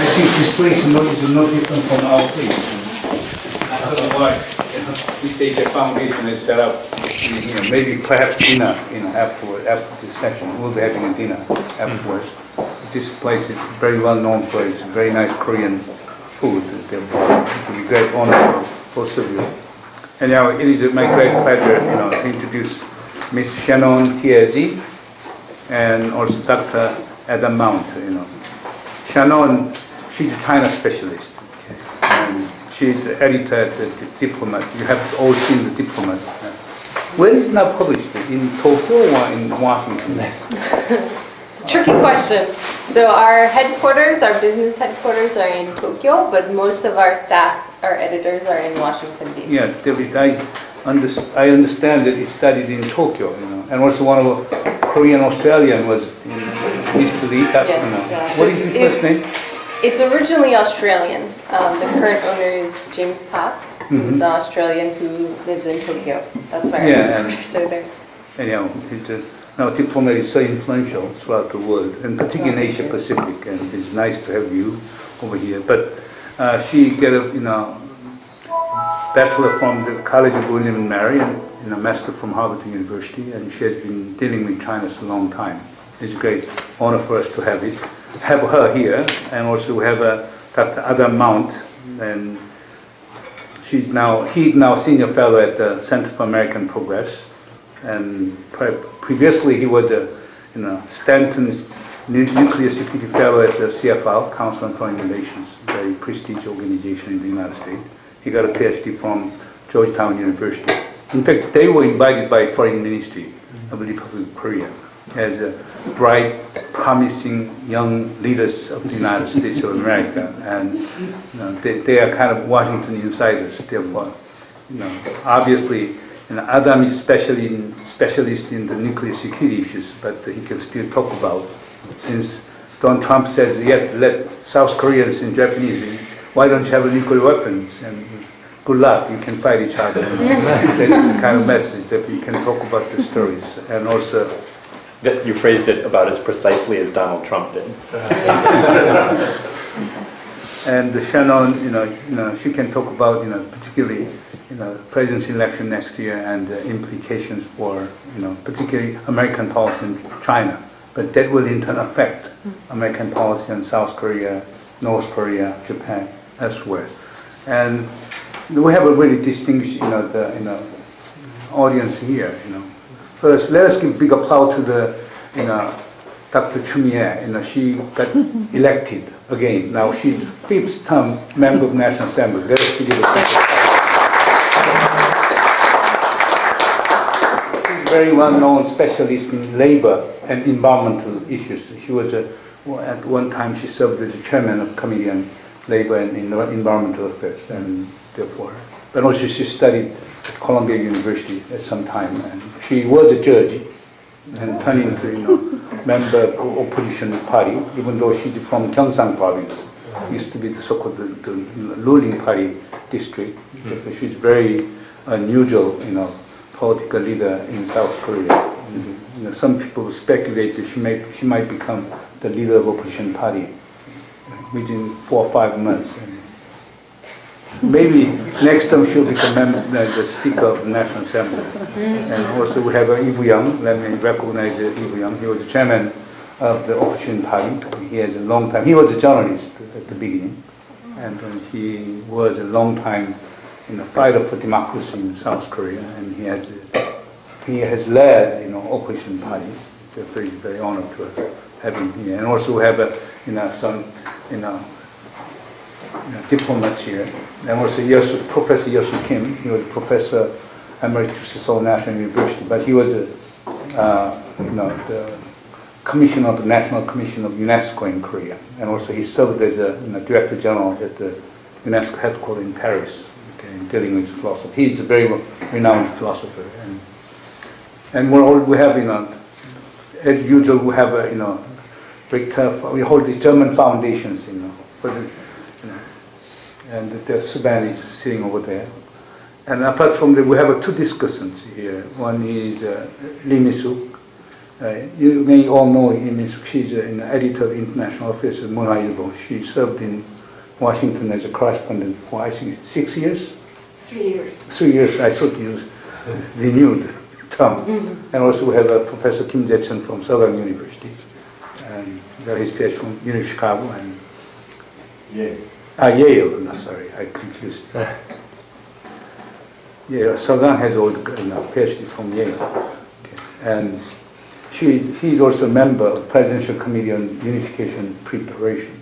I think this place is no different from our place. I don't know why East Asia Foundation is set up in here. Maybe perhaps dinner after this session. We'll be having a dinner afterwards. This place is very well known for its very nice Korean food. Therefore, it will be a great honor for both of you. And now it is my great pleasure, to introduce Ms. Shannon Tiezi and also Dr. Adam Mount. Shannon, she's a China specialist, and she's the editor at the Diplomat. You have all seen the Diplomat. Where is it now published? In Tokyo or in Washington? It's a tricky question. So our headquarters, our business headquarters are in Tokyo, but most of our staff, our editors, are in Washington, D.C. Yeah, David, I understand that he studied in Tokyo, and also one of the Korean Australian was in East Lee. Yes. What is his first name? It's originally Australian. The current owner is James Park, who's an Australian who lives in Tokyo. That's why our so there. Anyhow, now Diplomat is so influential throughout the world, and particularly in Asia Pacific, and it's nice to have you over here. But she got a bachelor from the College of William and Mary, and a master from Harvard University, and she has been dealing with China for a long time. It's a great honor for us to have her here, and also we have Dr. Adam Mount, and he's now senior fellow at the Center for American Progress, and previously he was Stanton's nuclear security fellow at the CFR, Council on Foreign Relations, a very prestigious organization in the United States. He got a PhD from Georgetown University. In fact, they were invited by Foreign Ministry of the Republic of Korea as bright, promising young leaders of the United States of America, and they are kind of Washington insiders. Therefore, obviously, Adam is specialist in the nuclear security issues, but he can still talk about, since Donald Trump says, let South Koreans and Japanese, why don't you have nuclear weapons? And good luck, you can fight each other. That is the kind of message that you can talk about the stories. And also, that you phrased it about as precisely as Donald Trump did. And Shannon, she can talk about, particularly, presidency election next year and the implications for, particularly American policy in China. But that will in turn affect American policy in South Korea, North Korea, Japan, elsewhere. And we have a really distinguished, audience here. First, let us give big applause to the, Dr. Chumie. She got elected again. Now she's fifth term member of National Assembly. Let us give it a She's a very well-known specialist in labor and environmental issues. She was at one time she served as the chairman of Committee on Labor and Environmental Affairs, and therefore. But also she studied at Columbia University at some time, and she was a judge and turned into member of opposition party, even though she's from Gyeongsang province. Used to be the so-called the ruling party district. She's very unusual, political leader in South Korea. Some people speculate that she might become the leader of opposition party within 4 or 5 months. Maybe next time she'll become the Speaker of the National Assembly. And also we have Lee Young. Let me recognize Lee Young. He was the chairman of the opposition party. He has a long time. He was a journalist at the beginning, and he was a long time fighter for democracy in South Korea. And he has led opposition party. We're very, very honored to have him here. And also we have some diplomats here. And also Professor Yosu Kim. He was professor emeritus at Seoul National University, but he was the commissioner of the National Commission of UNESCO in Korea. And also he served as a director general at the UNESCO headquarters in Paris, dealing with philosophy. He's a very renowned philosopher. And we have, as usual, we have we hold these German foundations, for the, and the Suban is sitting over there. And apart from that, we have two discussants here. One is Lee Mi-suk, You may all know she's an editor of International Affairs at 문화일보. She served in Washington as a correspondent for, I think, 6 years? 3 years. 3 years, I thought you renewed term. And also we have Professor Kim Jae-chun from Southern University. And got his PhD from University of Chicago and Yale, no, sorry, I confused. Yeah, Southern has all PhD from Yale. Okay. And he's also a member of the Presidential Committee on Unification Preparation.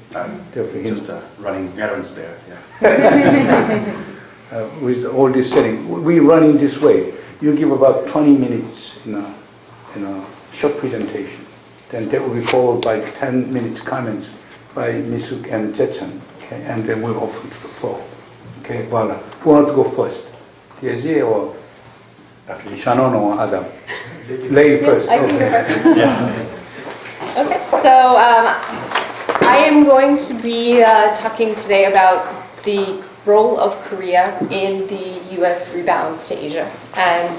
Therefore, Just running errands there. Yeah. With all this setting, we run in this way. You give about 20 minutes in a short presentation. Then that will be followed by 10 minutes comments by Misuk and Jae-chun. Okay, and then we'll open to the floor. Okay, voila. Who wants to go first? Tiazi or After you. Shannon or Adam? Lady first. I can go Okay. first. Okay, so I am going to be talking today about the role of Korea in the U.S. rebalance to Asia and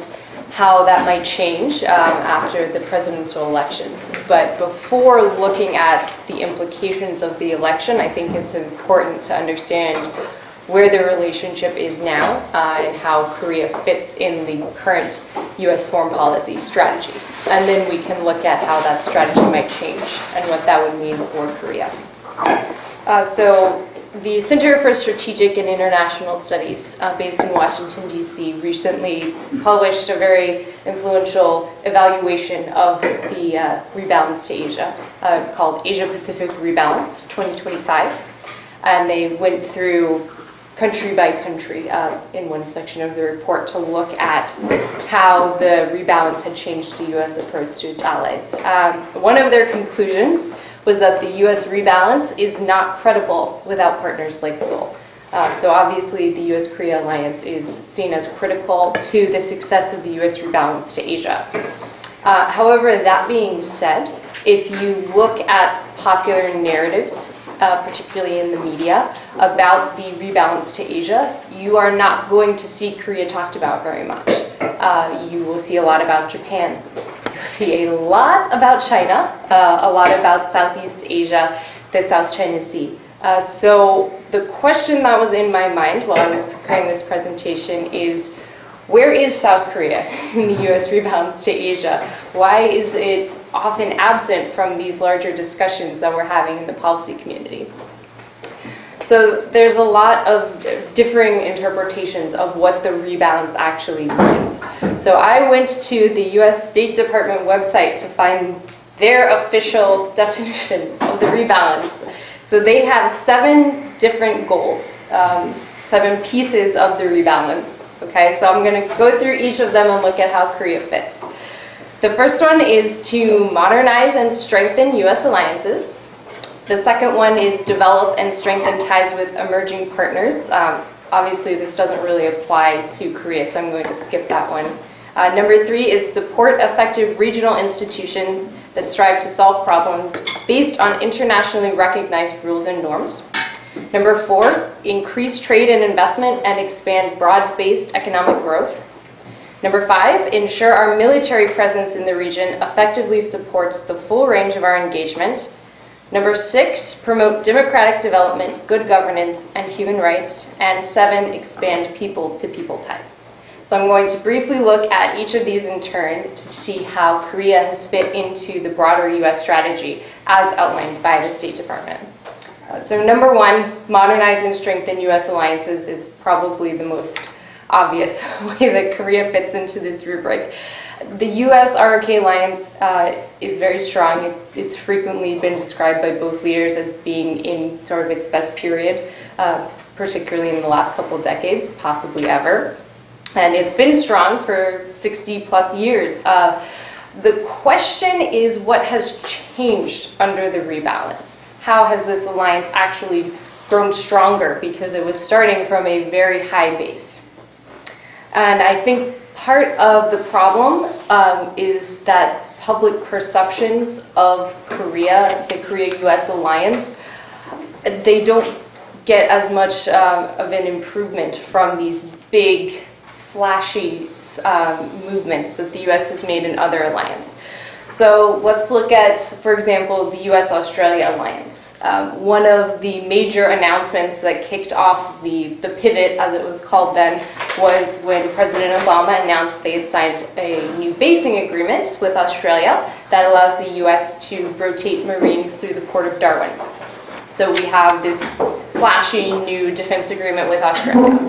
how that might change after the presidential election. But before looking at the implications of the election, I think it's important to understand where the relationship is now and how Korea fits in the current U.S. foreign policy strategy. And then we can look at how that strategy might change and what that would mean for Korea. So the Center for Strategic and International Studies, based in Washington, D.C., recently published a very influential evaluation of the rebalance to Asia, called Asia-Pacific Rebalance 2025. And they went through country by country in one section of the report to look at how the rebalance had changed the U.S. approach to its allies. One of their conclusions was that the U.S. rebalance is not credible without partners like Seoul. So obviously the U.S.-Korea alliance is seen as critical to the success of the U.S. rebalance to Asia. However, that being said, if you look at popular narratives, particularly in the media, about the rebalance to Asia, you are not going to see Korea talked about very much. You will see a lot about Japan. You'll see a lot about China, a lot about Southeast Asia, the South China Sea. So the question that was in my mind while I was preparing this presentation is, where is South Korea in the U.S. rebalance to Asia? Why is it often absent from these larger discussions that we're having in the policy community? So there's a lot of differing interpretations of what the rebalance actually means. So I went to the U.S. State Department website to find their official definition of the rebalance. So they have 7 different goals, 7 pieces of the rebalance. Okay, so I'm going to go through each of them and look at how Korea fits. The first one is to modernize and strengthen U.S. alliances. The second one is develop and strengthen ties with emerging partners. Obviously, this doesn't really apply to Korea, so I'm going to skip that one. Number 3 is support effective regional institutions that strive to solve problems based on internationally recognized rules and norms. Number 4, increase trade and investment and expand broad-based economic growth. Number 5, ensure our military presence in the region effectively supports the full range of our engagement. Number 6, promote democratic development, good governance, and human rights. And 7, expand people-to-people ties. So I'm going to briefly look at each of these in turn to see how Korea has fit into the broader U.S. strategy as outlined by the State Department. So number 1, modernize and strengthen U.S. alliances is probably the most obvious way that Korea fits into this rubric. The U.S.-ROK alliance is very strong. It's frequently been described by both leaders as being in sort of its best period, particularly in the last couple of decades, possibly ever. And it's been strong for 60 plus years. The question is, what has changed under the rebalance? How has this alliance actually grown stronger? Because it was starting from a very high base. And I think part of the problem is that public perceptions of Korea, the Korea-US alliance, they don't get as much of an improvement from these big, flashy movements that the US has made in other alliances. So let's look at, for example, the US-Australia alliance. One of the major announcements that kicked off the pivot, as it was called then, was when President Obama announced they had signed a new basing agreement with Australia that allows the US to rotate Marines through the Port of Darwin. So we have this flashy new defense agreement with Australia.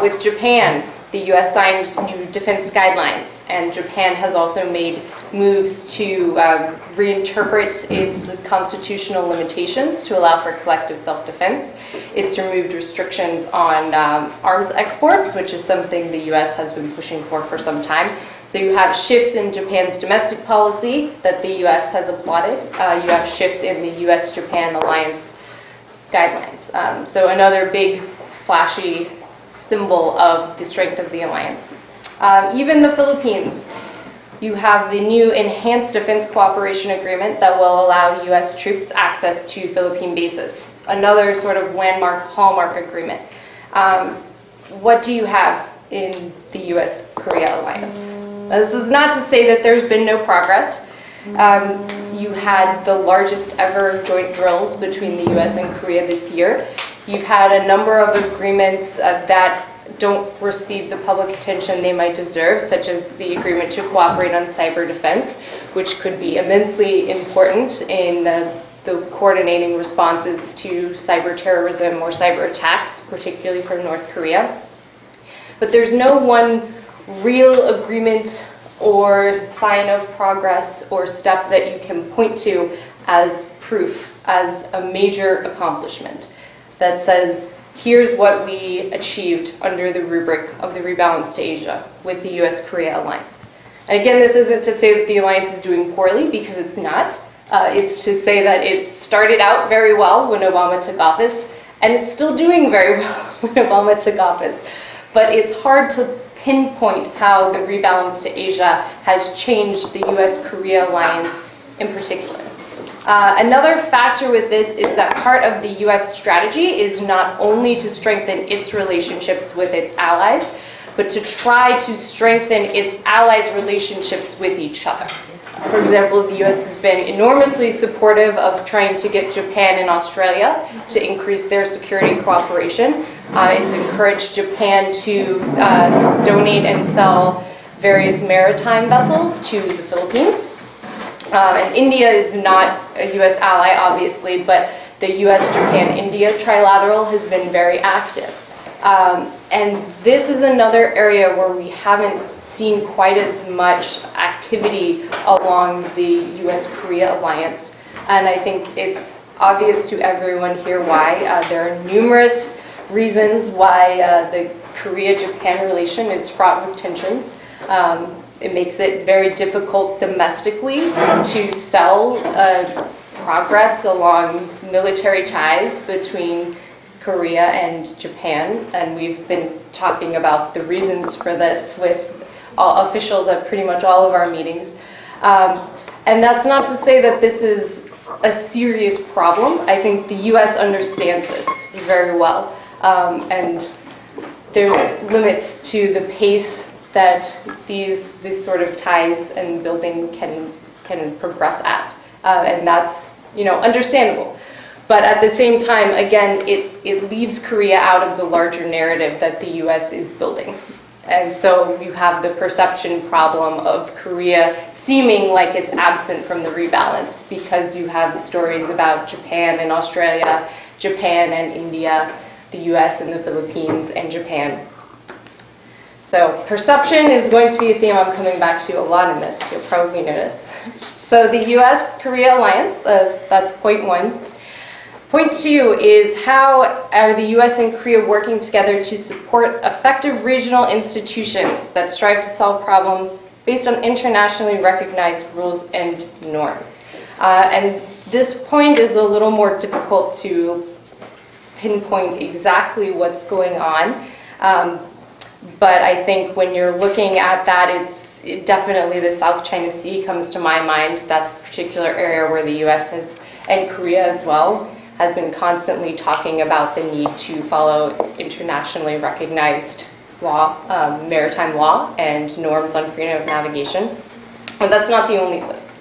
With Japan, the US signed new defense guidelines, and Japan has also made moves to reinterpret its constitutional limitations to allow for collective self-defense. It's removed restrictions on arms exports, which is something the US has been pushing for some time. So you have shifts in Japan's domestic policy that the US has applauded. You have shifts in the US-Japan alliance guidelines. So another big flashy symbol of the strength of the alliance. Even the Philippines, you have the new Enhanced Defense Cooperation Agreement that will allow US troops access to Philippine bases. Another sort of landmark, hallmark agreement. What do you have in the US-Korea alliance? This is not to say that there's been no progress. You had the largest ever joint drills between the US and Korea this year. You've had a number of agreements that don't receive the public attention they might deserve, such as the agreement to cooperate on cyber defense, which could be immensely important in the coordinating responses to cyber terrorism or cyber attacks, particularly from North Korea. But there's no one real agreement or sign of progress or step that you can point to as proof, as a major accomplishment that says, here's what we achieved under the rubric of the Rebalance to Asia with the US-Korea alliance. And again, this isn't to say that the alliance is doing poorly, because it's not. It's to say that it started out very well when Obama took office, and it's still doing very well when Obama took office. But it's hard to pinpoint how the Rebalance to Asia has changed the US-Korea alliance in particular. Another factor with this is that part of the US strategy is not only to strengthen its relationships with its allies, but to try to strengthen its allies' relationships with each other. For example, the US has been enormously supportive of trying to get Japan and Australia to increase their security cooperation. It's encouraged Japan to donate and sell various maritime vessels to the Philippines. And India is not a US ally, obviously, but the US-Japan-India trilateral has been very active. And this is another area where we haven't seen quite as much activity along the US-Korea alliance. And I think it's obvious to everyone here why. There are numerous reasons why the Korea-Japan relation is fraught with tensions. It makes it very difficult domestically to sell progress along military ties between Korea and Japan, and we've been talking about the reasons for this with officials at pretty much all of our meetings. And that's not to say that this is a serious problem. I think the US understands this very well, and there's limits to the pace that these sort of ties and building can progress at, and that's understandable. But at the same time, again, it leaves Korea out of the larger narrative that the US is building, and so you have the perception problem of Korea seeming like it's absent from the rebalance because you have stories about Japan and Australia, Japan and India, the US and the Philippines, and Japan. So perception is going to be a theme I'm coming back to a lot in this, you'll probably notice. So the US-Korea alliance, that's point one. Point two is how are the US and Korea working together to support effective regional institutions that strive to solve problems based on internationally recognized rules and norms. And this point is a little more difficult to pinpoint exactly what's going on. But I think when you're looking at that, it definitely the South China Sea comes to my mind. That's a particular area where the US has, and Korea as well, has been constantly talking about the need to follow internationally recognized law, maritime law, and norms on freedom of navigation. And that's not the only place.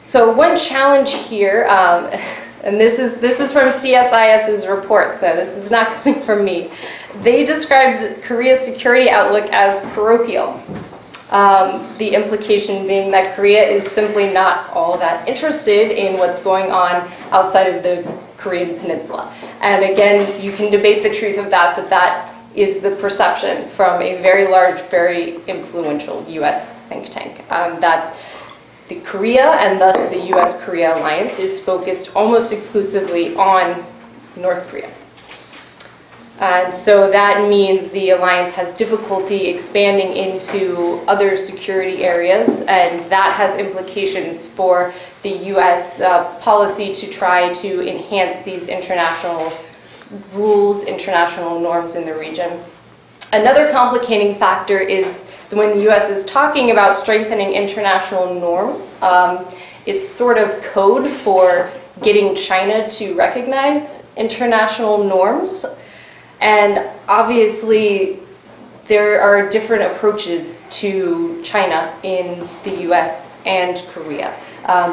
So one challenge here, and this is from CSIS's report, so this is not coming from me. They described Korea's security outlook as parochial. The implication being that Korea is simply not all that interested in what's going on outside of the Korean peninsula. And again, you can debate the truth of that, but that is the perception from a very large, very influential US think tank, that the Korea and thus the US-Korea alliance is focused almost exclusively on North Korea. And so that means the alliance has difficulty expanding into other security areas, and that has implications for the US policy to try to enhance these international rules, international norms in the region. Another complicating factor is when the US is talking about strengthening international norms, it's sort of code for getting China to recognize international norms. And obviously, there are different approaches to China in the US and Korea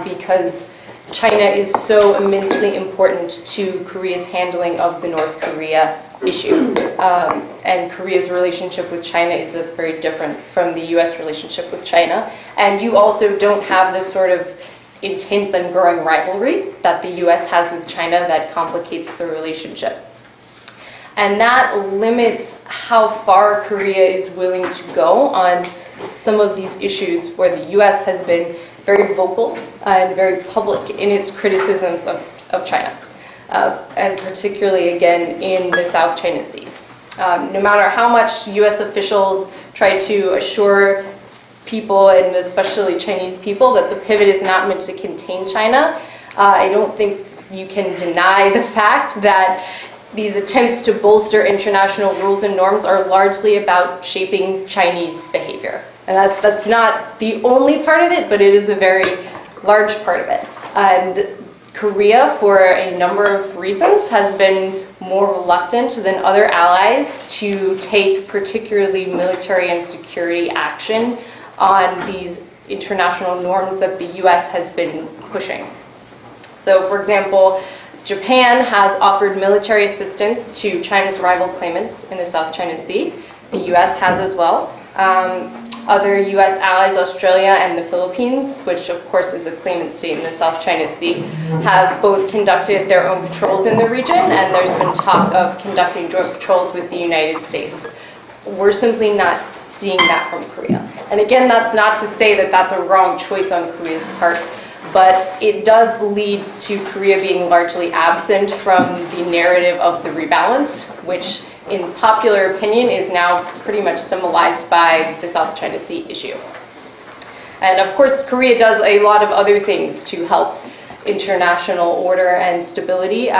because China is so immensely important to Korea's handling of the North Korea issue. And Korea's relationship with China is just very different from the US relationship with China. And you also don't have the sort of intense and growing rivalry that the US has with China that complicates the relationship. And that limits how far Korea is willing to go on some of these issues where the US has been very vocal and very public in its criticisms of China, and particularly, again, in the South China Sea. No matter how much US officials try to assure people, and especially Chinese people, that the pivot is not meant to contain China, I don't think you can deny the fact that these attempts to bolster international rules and norms are largely about shaping Chinese behavior. And that's not the only part of it, but it is a very large part of it. And Korea, for a number of reasons, has been more reluctant than other allies to take particularly military and security action on these international norms that the US has been pushing. So, for example, Japan has offered military assistance to China's rival claimants in the South China Sea. The US has as well. Other US allies, Australia and the Philippines, which of course is a claimant state in the South China Sea, have both conducted their own patrols in the region, and there's been talk of conducting joint patrols with the United States. We're simply not seeing that from Korea. And again, that's not to say that that's a wrong choice on Korea's part, but it does lead to Korea being largely absent from the narrative of the rebalance, which in popular opinion is now pretty much symbolized by the South China Sea issue. And of course, Korea does a lot of other things to help international order and stability.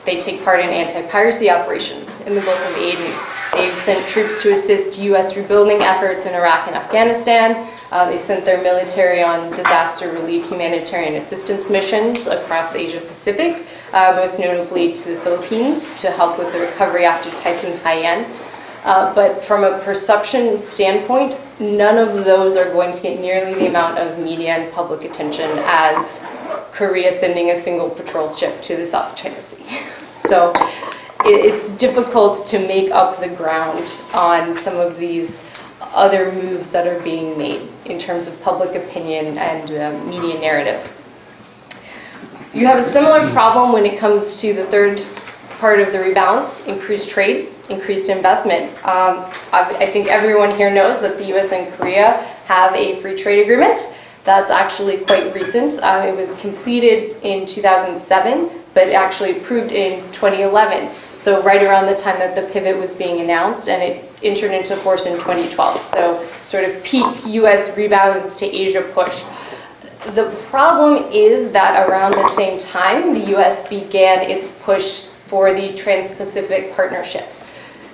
They take part in anti-piracy operations in the Gulf of Aden. They've sent troops to assist US rebuilding efforts in Iraq and Afghanistan. They sent their military on disaster relief humanitarian assistance missions across the Asia Pacific, most notably to the Philippines to help with the recovery after Typhoon Haiyan. But from a perception standpoint, none of those are going to get nearly the amount of media and public attention as Korea sending a single patrol ship to the South China Sea. So it's difficult to make up the ground on some of these other moves that are being made in terms of public opinion and media narrative. You have a similar problem when it comes to the third part of the rebalance, increased trade, increased investment. I think everyone here knows that the US and Korea have a free trade agreement. That's actually quite recent. It was completed in 2007, but actually approved in 2011. So right around the time that the pivot was being announced, and it entered into force in 2012. So sort of peak US rebalance to Asia push. The problem is that around the same time, the US began its push for the Trans-Pacific Partnership,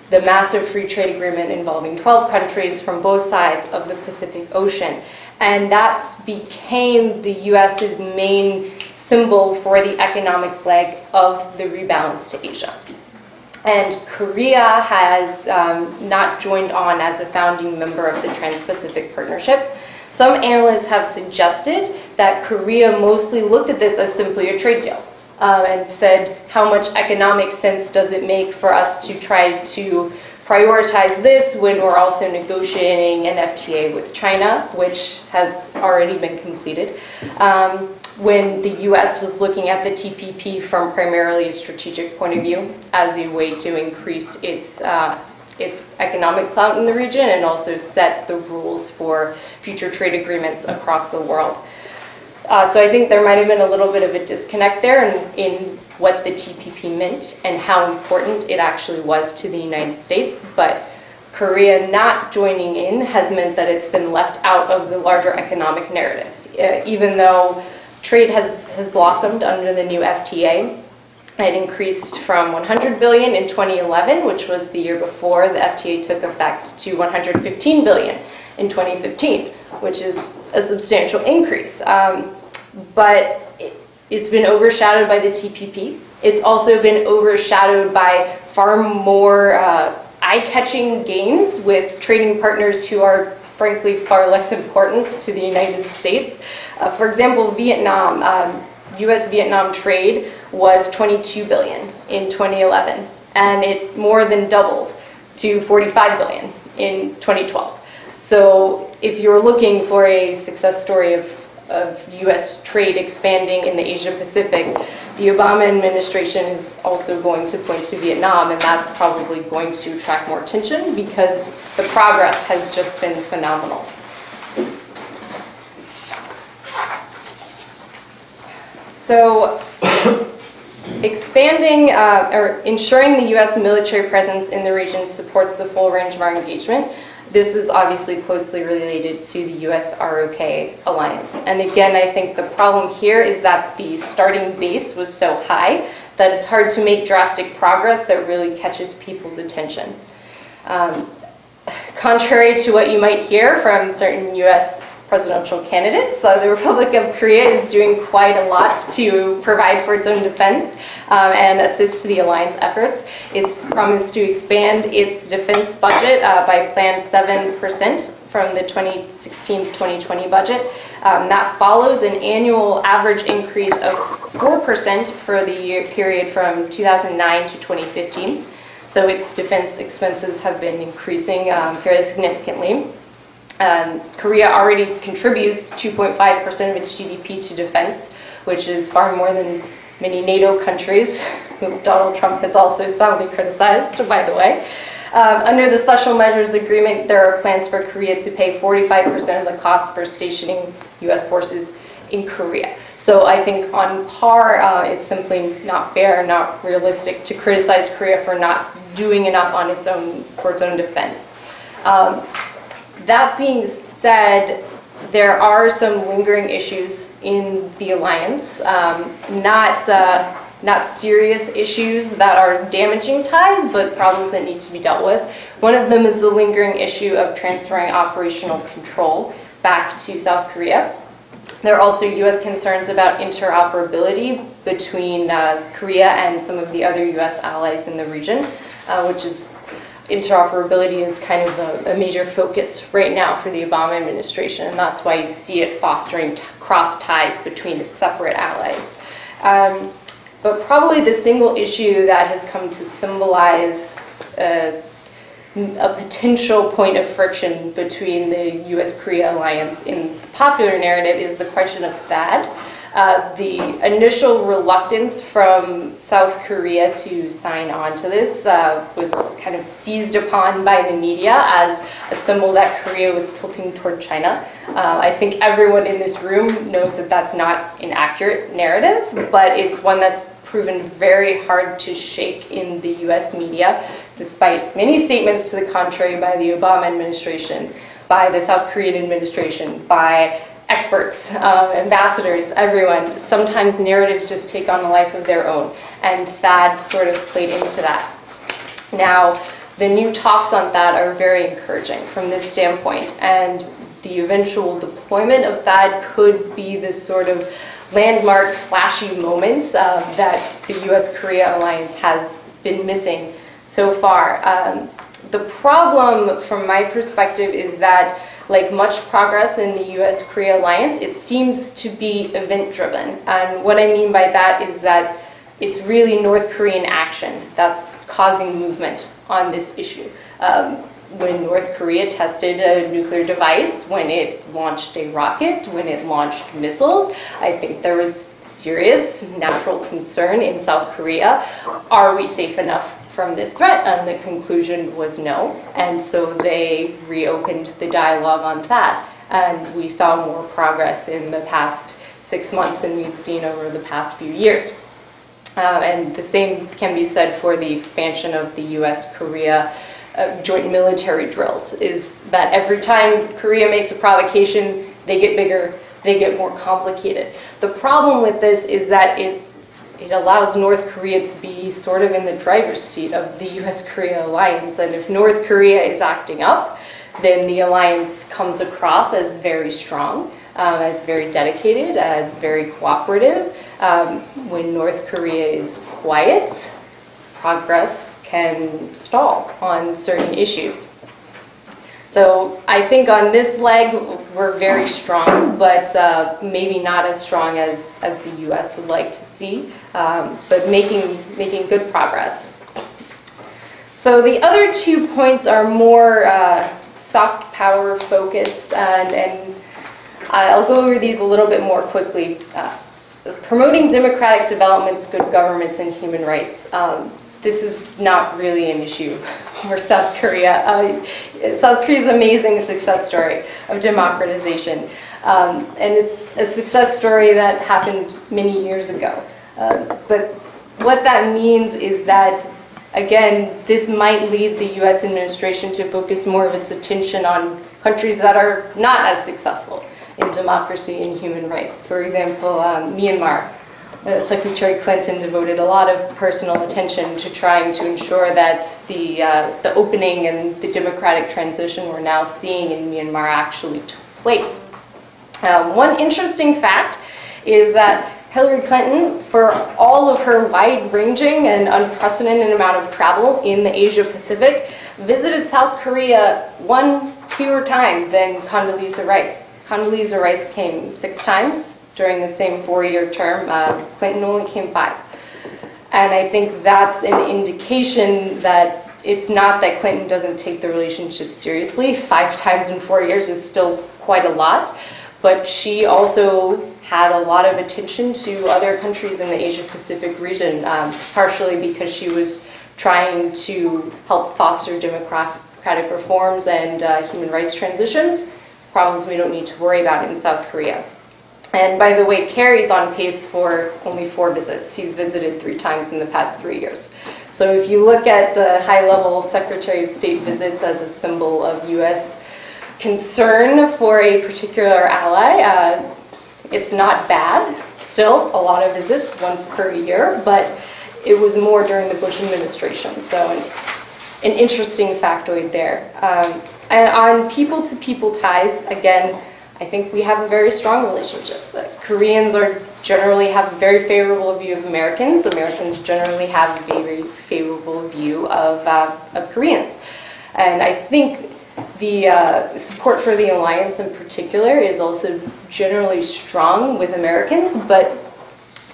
the massive free trade agreement involving 12 countries from both sides of the Pacific Ocean. And that became the US's main symbol for the economic leg of the rebalance to Asia. And Korea has not joined on as a founding member of the Trans-Pacific Partnership. Some analysts have suggested that Korea mostly looked at this as simply a trade deal and said, how much economic sense does it make for us to try to prioritize this when we're also negotiating an FTA with China, which has already been completed. When the US was looking at the TPP from primarily a strategic point of view as a way to increase its economic clout in the region and also set the rules for future trade agreements across the world. So I think there might have been a little bit of a disconnect there in what the TPP meant and how important it actually was to the United States. But Korea not joining in has meant that it's been left out of the larger economic narrative. Even though trade has blossomed under the new FTA, it increased from 100 billion in 2011, which was the year before the FTA took effect, to 115 billion in 2015, which is a substantial increase. But it's been overshadowed by the TPP. It's also been overshadowed by far more eye-catching gains with trading partners who are frankly far less important to the United States. For example, Vietnam, US-Vietnam trade was 22 billion in 2011, and it more than doubled to 45 billion in 2012. So if you're looking for a success story of US trade expanding in the Asia Pacific, the Obama administration is also going to point to Vietnam, and that's probably going to attract more attention because the progress has just been phenomenal. So expanding or ensuring the US military presence in the region supports the full range of our engagement. This is obviously closely related to the US-ROK alliance. And again, I think the problem here is that the starting base was so high that it's hard to make drastic progress that really catches people's attention. Contrary to what you might hear from certain US presidential candidates, the Republic of Korea is doing quite a lot to provide for its own defense and assist the alliance efforts. It's promised to expand its defense budget by planned 7% from the 2016-2020 budget. That follows an annual average increase of 4% for the year period from 2009 to 2015. So its defense expenses have been increasing fairly significantly. Korea already contributes 2.5% of its GDP to defense, which is far more than many NATO countries, whom Donald Trump has also soundly criticized, by the way. Under the Special Measures Agreement, there are plans for Korea to pay 45% of the cost for stationing U.S. forces in Korea. So I think on par, it's simply not fair, not realistic to criticize Korea for not doing enough on its own, for its own defense. That being said, there are some lingering issues in the alliance, not serious issues that are damaging ties, but problems that need to be dealt with. One of them is the lingering issue of transferring operational control back to South Korea. There are also U.S. concerns about interoperability between Korea and some of the other U.S. allies in the region, which is interoperability is kind of a major focus right now for the Obama administration, and that's why you see it fostering cross ties between its separate allies. But probably the single issue that has come to symbolize a potential point of friction between the US-Korea alliance in the popular narrative is the question of THAAD. The initial reluctance from South Korea to sign on to this was kind of seized upon by the media as a symbol that Korea was tilting toward China. I think everyone in this room knows that that's not an accurate narrative, but it's one that's proven very hard to shake in the US media, despite many statements to the contrary by the Obama administration, by the South Korean administration, by experts, ambassadors, everyone. Sometimes narratives just take on a life of their own, and THAAD sort of played into that. Now, the new talks on THAAD are very encouraging from this standpoint, and the eventual deployment of THAAD could be this sort of landmark, flashy moments that the US-Korea alliance has been missing so far. The problem, from my perspective, is that like much progress in the US-Korea alliance, it seems to be event-driven. And what I mean by that is that it's really North Korean action that's causing movement on this issue. When North Korea tested a nuclear device, when it launched a rocket, when it launched missiles, I think there was serious natural concern in South Korea. Are we safe enough from this threat? And the conclusion was no. And so they reopened the dialogue on that. And we saw more progress in the past 6 months than we've seen over the past few years. And the same can be said for the expansion of the US-Korea joint military drills, is that every time Korea makes a provocation, they get bigger, they get more complicated. The problem with this is that it allows North Korea to be sort of in the driver's seat of the US-Korea alliance. And if North Korea is acting up, then the alliance comes across as very strong, as very dedicated, as very cooperative. When North Korea is quiet, progress can stall on certain issues. So I think on this leg, we're very strong, but maybe not as strong as the US would like to see, but making good progress. So the other 2 points are more soft power focused, and I'll go over these a little bit more quickly. Promoting democratic developments, good governments, and human rights. This is not really an issue for South Korea. South Korea is an amazing success story of democratization. And it's a success story that happened many years ago. But what that means is that, again, this might lead the US administration to focus more of its attention on countries that are not as successful in democracy and human rights. For example, Myanmar. Secretary Clinton devoted a lot of personal attention to trying to ensure that the opening and the democratic transition we're now seeing in Myanmar actually took place. One interesting fact is that Hillary Clinton, for all of her wide-ranging and unprecedented amount of travel in the Asia-Pacific, visited South Korea one fewer time than Condoleezza Rice. Condoleezza Rice came 6 times during the same 4-year term. Clinton only came 5. And I think that's an indication that it's not that Clinton doesn't take the relationship seriously. 5 times in 4 years is still quite a lot, but she also had a lot of attention to other countries in the Asia-Pacific region, partially because she was trying to help foster democratic reforms and human rights transitions, problems we don't need to worry about in South Korea. And by the way, Kerry's on pace for only 4 visits. He's visited 3 times in the past 3 years. So if you look at the high-level Secretary of State visits as a symbol of U.S. concern for a particular ally, it's not bad. Still, a lot of visits, once per year, but it was more during the Bush administration. So an interesting factoid there. And on people-to-people ties, again, I think we have a very strong relationship. Koreans generally have a very favorable view of Americans. Americans generally have a very favorable view of Koreans. And I think the support for the alliance in particular is also generally strong with Americans, but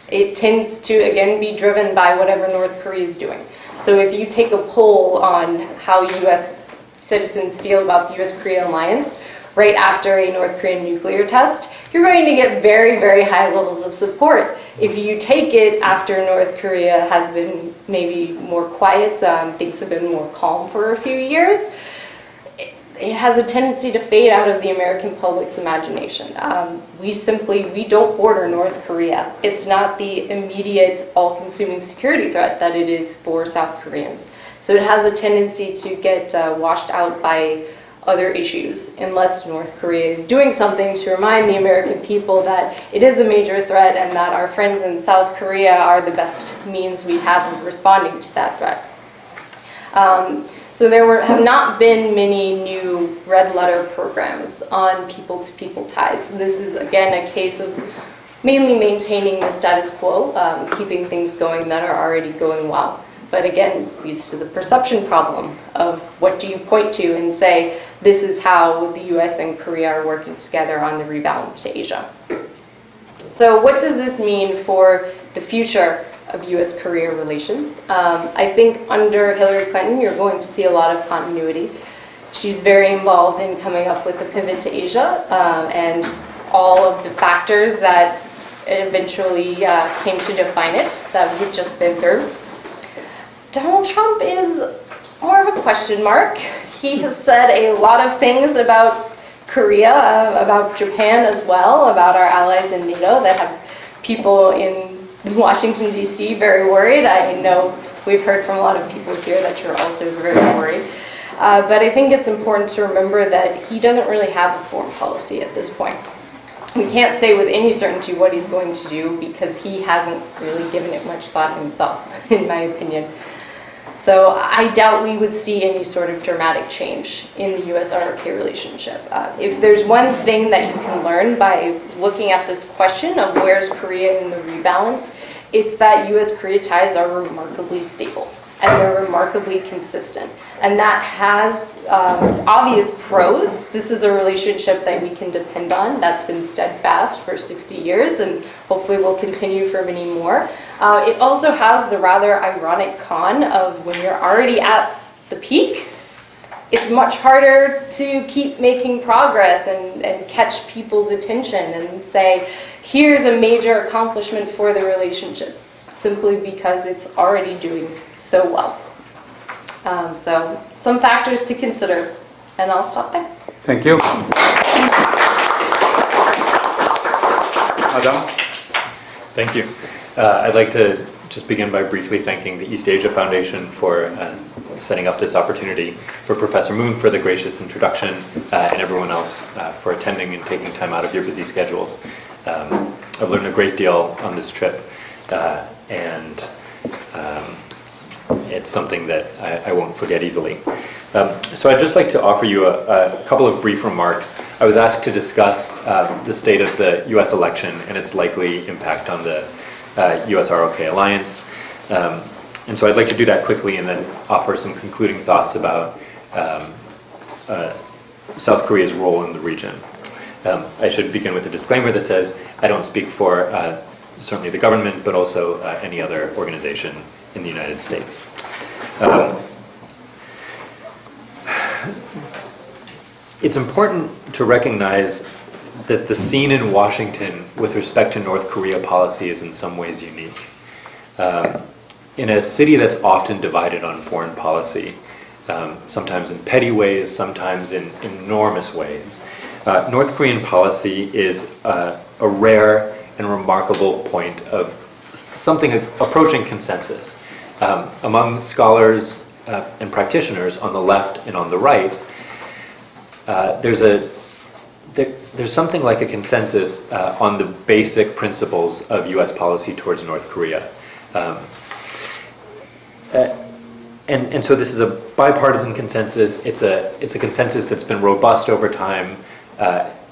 it tends to, again, be driven by whatever North Korea is doing. So if you take a poll on how U.S. citizens feel about the U.S.-Korea alliance, right after a North Korean nuclear test, you're going to get very, very high levels of support. If you take it after North Korea has been maybe more quiet, things have been more calm for a few years, it has a tendency to fade out of the American public's imagination. We don't border North Korea. It's not the immediate, all-consuming security threat that it is for South Koreans. So it has a tendency to get washed out by other issues, unless North Korea is doing something to remind the American people that it is a major threat and that our friends in South Korea are the best means we have of responding to that threat. So there have not been many new red letter programs on people-to-people ties. This is, again, a case of mainly maintaining the status quo, keeping things going that are already going well. But again, leads to the perception problem of what do you point to and say, this is how the US and Korea are working together on the rebalance to Asia. So what does this mean for the future of US-Korea relations? I think under Hillary Clinton, you're going to see a lot of continuity. She's very involved in coming up with the pivot to Asia and all of the factors that eventually came to define it that we've just been through. Donald Trump is more of a question mark. He has said a lot of things about Korea, about Japan as well, about our allies in NATO that have people in Washington, D.C. very worried. I know we've heard from a lot of people here that you're also very worried. But I think it's important to remember that he doesn't really have a foreign policy at this point. We can't say with any certainty what he's going to do because he hasn't really given it much thought himself, in my opinion. So I doubt we would see any sort of dramatic change in the US-ROK relationship. If there's one thing that you can learn by looking at this question of where's Korea in the rebalance, it's that US-Korea ties are remarkably stable and they're remarkably consistent. And that has obvious pros. This is a relationship that we can depend on that's been steadfast for 60 years and hopefully will continue for many more. It also has the rather ironic con of when you're already at the peak, it's much harder to keep making progress and catch people's attention and say, here's a major accomplishment for the relationship, simply because it's already doing so well. So some factors to consider, and I'll stop there. Thank you. Adam? Thank you. I'd like to just begin by briefly thanking the East Asia Foundation for setting up this opportunity, for Professor Moon for the gracious introduction, and everyone else for attending and taking time out of your busy schedules. I've learned a great deal on this trip, and it's something that I won't forget easily. So I'd just like to offer you a couple of brief remarks. I was asked to discuss the state of the U.S. election and its likely impact on the US-ROK alliance. And so I'd like to do that quickly and then offer some concluding thoughts about South Korea's role in the region. I should begin with a disclaimer that says I don't speak for certainly the government, but also any other organization in the United States. It's important to recognize that the scene in Washington with respect to North Korea policy is in some ways unique. In a city that's often divided on foreign policy, sometimes in petty ways, sometimes in enormous ways, North Korean policy is a rare and remarkable point of something approaching consensus. Among scholars and practitioners on the left and on the right, there's something like a consensus on the basic principles of U.S. policy towards North Korea. And so this is a bipartisan consensus. It's a consensus that's been robust over time.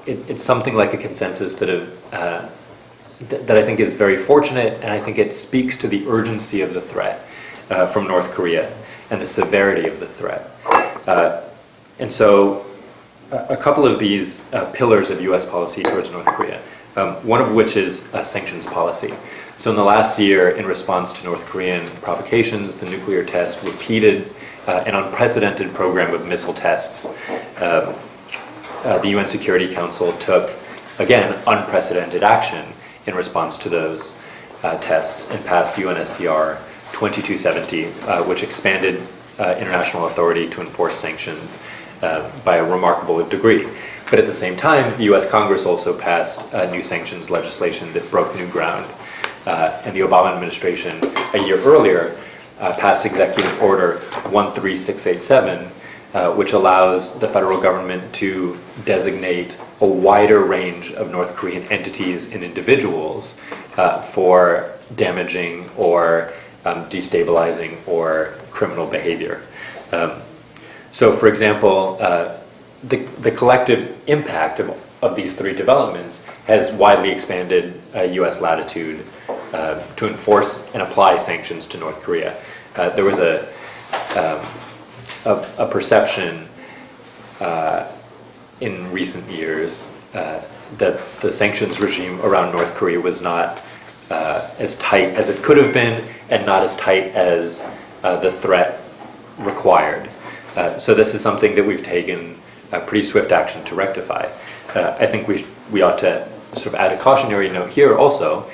It's something like a consensus that I think is very fortunate, and I think it speaks to the urgency of the threat from North Korea and the severity of the threat. And so a couple of these pillars of U.S. policy towards North Korea, one of which is sanctions policy. So in the last year, in response to North Korean provocations, the nuclear test repeated an unprecedented program of missile tests. The UN Security Council took, again, unprecedented action in response to those tests and passed UNSCR 2270, which expanded international authority to enforce sanctions by a remarkable degree. But at the same time, the US Congress also passed new sanctions legislation that broke new ground. And the Obama administration, a year earlier, passed Executive Order 13687, which allows the federal government to designate a wider range of North Korean entities and individuals for damaging or destabilizing or criminal behavior. So, for example, the collective impact of these three developments has widely expanded U.S. latitude to enforce and apply sanctions to North Korea. There was a perception in recent years that the sanctions regime around North Korea was not as tight as it could have been, and not as tight as the threat required. So this is something that we've taken pretty swift action to rectify. I think we ought to sort of add a cautionary note here also,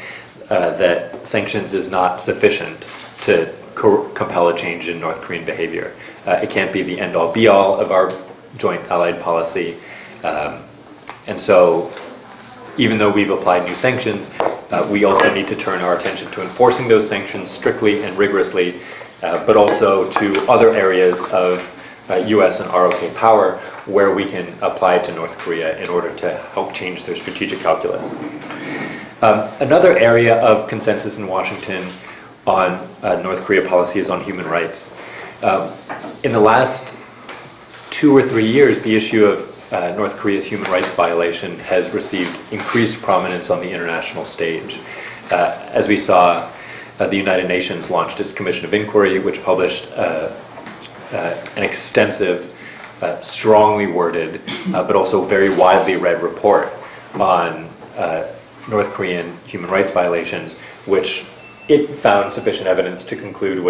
that sanctions is not sufficient to compel a change in North Korean behavior. It can't be the end-all be-all of our joint allied policy. And so even though we've applied new sanctions, we also need to turn our attention to enforcing those sanctions strictly and rigorously, but also to other areas of US and ROK power where we can apply it to North Korea in order to help change their strategic calculus. Another area of consensus in Washington on North Korea policy is on human rights. In the last 2 or 3 years, the issue of North Korea's human rights violation has received increased prominence on the international stage. As we saw, the United Nations launched its Commission of Inquiry, which published an extensive, strongly worded, but also very widely read report on North Korean human rights violations, which it found sufficient evidence to conclude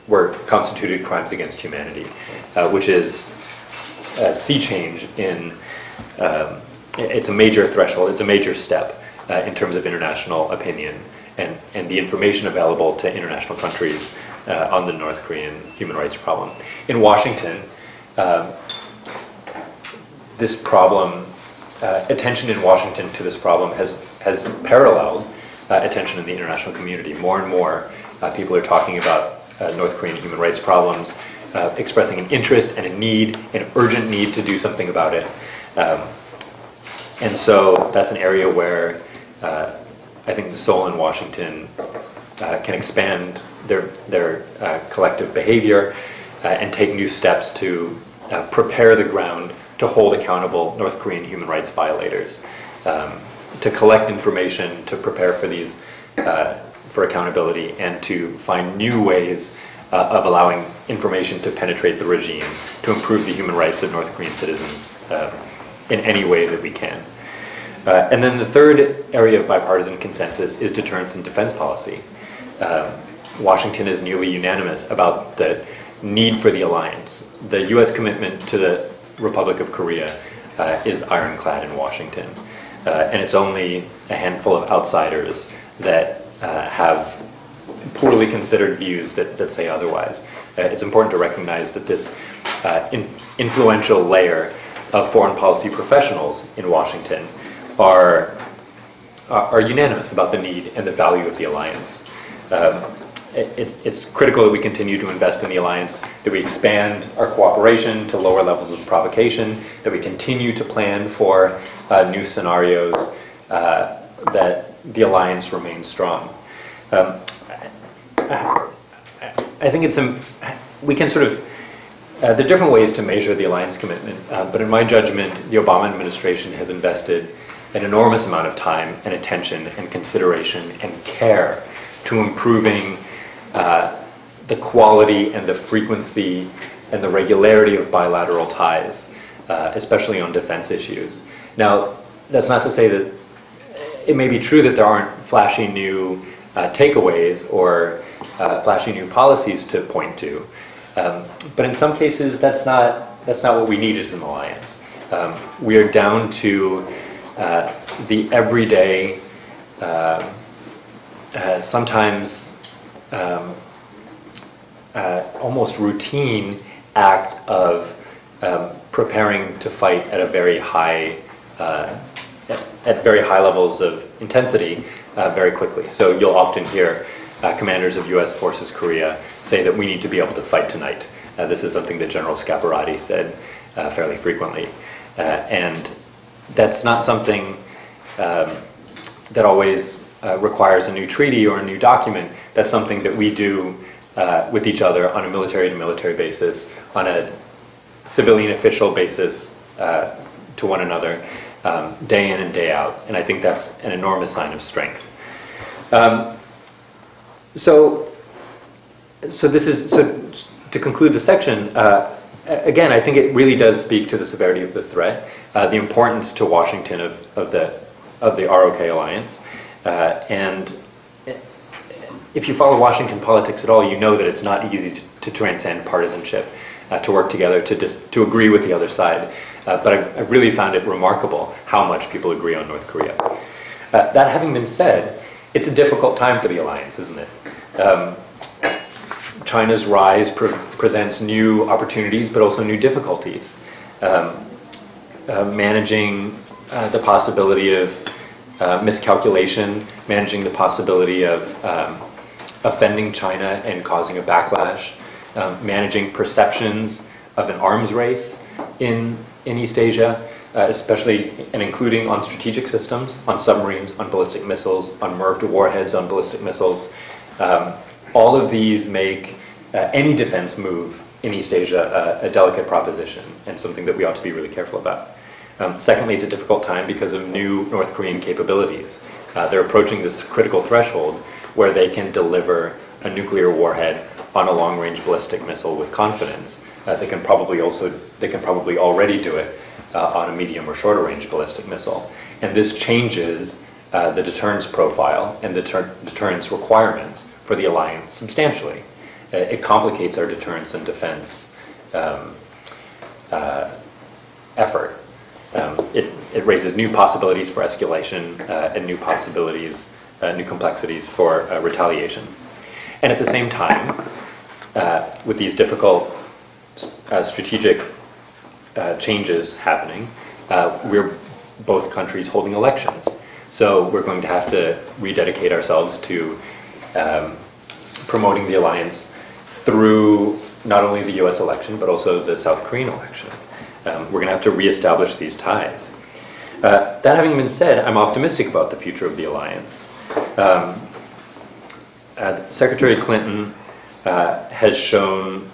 were constituted crimes against humanity, which is a sea change in, it's a major threshold, it's a major step in terms of international opinion and the information available to international countries on the North Korean human rights problem. In Washington, this problem, attention in Washington to this problem has paralleled attention in the international community. More and more people are talking about North Korean human rights problems, expressing an interest and a need, an urgent need to do something about it. And so that's an area where I think Seoul and Washington can expand their collective behavior and take new steps to prepare the ground to hold accountable North Korean human rights violators, to collect information, to prepare for these, for accountability, and to find new ways of allowing information to penetrate the regime to improve the human rights of North Korean citizens in any way that we can. And then the third area of bipartisan consensus is deterrence and defense policy. Washington is nearly unanimous about the need for the alliance. The US commitment to the Republic of Korea is ironclad in Washington. And it's only a handful of outsiders that have poorly considered views that say otherwise. It's important to recognize that this influential layer of foreign policy professionals in Washington are unanimous about the need and the value of the alliance. It's critical that we continue to invest in the alliance, that we expand our cooperation to lower levels of provocation, that we continue to plan for new scenarios, that the alliance remains strong. I think we can sort of, there are different ways to measure the alliance commitment, but in my judgment, the Obama administration has invested an enormous amount of time and attention and consideration and care to improving the quality and the frequency and the regularity of bilateral ties, especially on defense issues. Now, that's not to say that it may be true that there aren't flashy new takeaways or flashy new policies to point to, but in some cases that's not what we need as an alliance. We are down to the everyday, sometimes almost routine act of preparing to fight at a very high, at very high levels of intensity very quickly. So you'll often hear commanders of U.S. Forces Korea say that we need to be able to fight tonight. This is something that General Scaparrotti said fairly frequently. And that's not something that always requires a new treaty or a new document. That's something that we do with each other on a military-to-military basis, on a civilian official basis to one another, day in and day out. And I think that's an enormous sign of strength. So to conclude the section, again, I think it really does speak to the severity of the threat, the importance to Washington of the ROK alliance, and if you follow Washington politics at all, you know that it's not easy to transcend partisanship, to work together, to agree with the other side. But I've really found it remarkable how much people agree on North Korea. That having been said, it's a difficult time for the alliance, isn't it? China's rise presents new opportunities, but also new difficulties. Managing the possibility of miscalculation, managing the possibility of offending China and causing a backlash, managing perceptions of an arms race in East Asia, especially and including on strategic systems, on submarines, on ballistic missiles, on MIRV warheads, on ballistic missiles. All of these make any defense move in East Asia a delicate proposition and something that we ought to be really careful about. Secondly, it's a difficult time because of new North Korean capabilities. They're approaching this critical threshold where they can deliver a nuclear warhead on a long-range ballistic missile with confidence. They can probably already do it on a medium or shorter range ballistic missile. And this changes the deterrence profile and the deterrence requirements for the alliance substantially. It complicates our deterrence and defense effort. It raises new possibilities for escalation and new possibilities, new complexities for retaliation. And at the same time, with these difficult strategic changes happening, we're both countries holding elections. So we're going to have to rededicate ourselves to promoting the alliance through not only the US election, but also the South Korean election. We're going to have to reestablish these ties. That having been said, I'm optimistic about the future of the alliance. Secretary Clinton has shown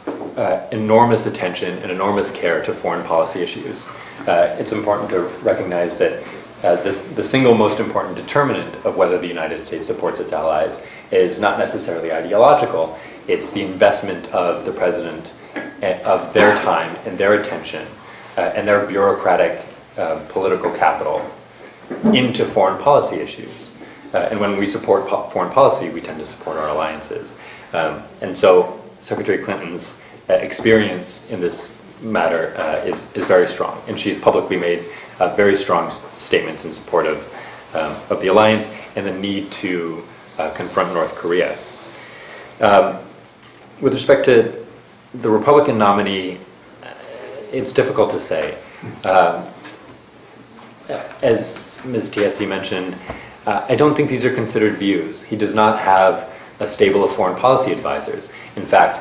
enormous attention and enormous care to foreign policy issues. It's important to recognize that the single most important determinant of whether the United States supports its allies is not necessarily ideological. It's the investment of the president, of their time and their attention and their bureaucratic political capital into foreign policy issues. And when we support foreign policy, we tend to support our alliances. And so Secretary Clinton's experience in this matter is very strong. And she's publicly made very strong statements in support of the alliance and the need to confront North Korea. With respect to the Republican nominee, it's difficult to say. As Ms. Tietze mentioned, I don't think these are considered views. He does not have a stable of foreign policy advisors. In fact,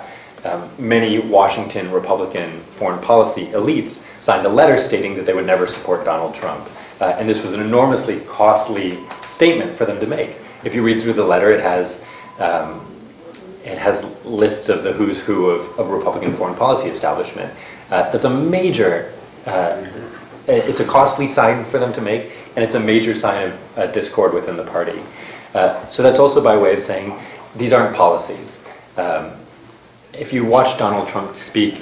many Washington Republican foreign policy elites signed a letter stating that they would never support Donald Trump. And this was an enormously costly statement for them to make. If you read through the letter, it has lists of the who's who of Republican foreign policy establishment. That's a major, it's a costly sign for them to make, and it's a major sign of discord within the party. So that's also by way of saying these aren't policies. If you watch Donald Trump speak,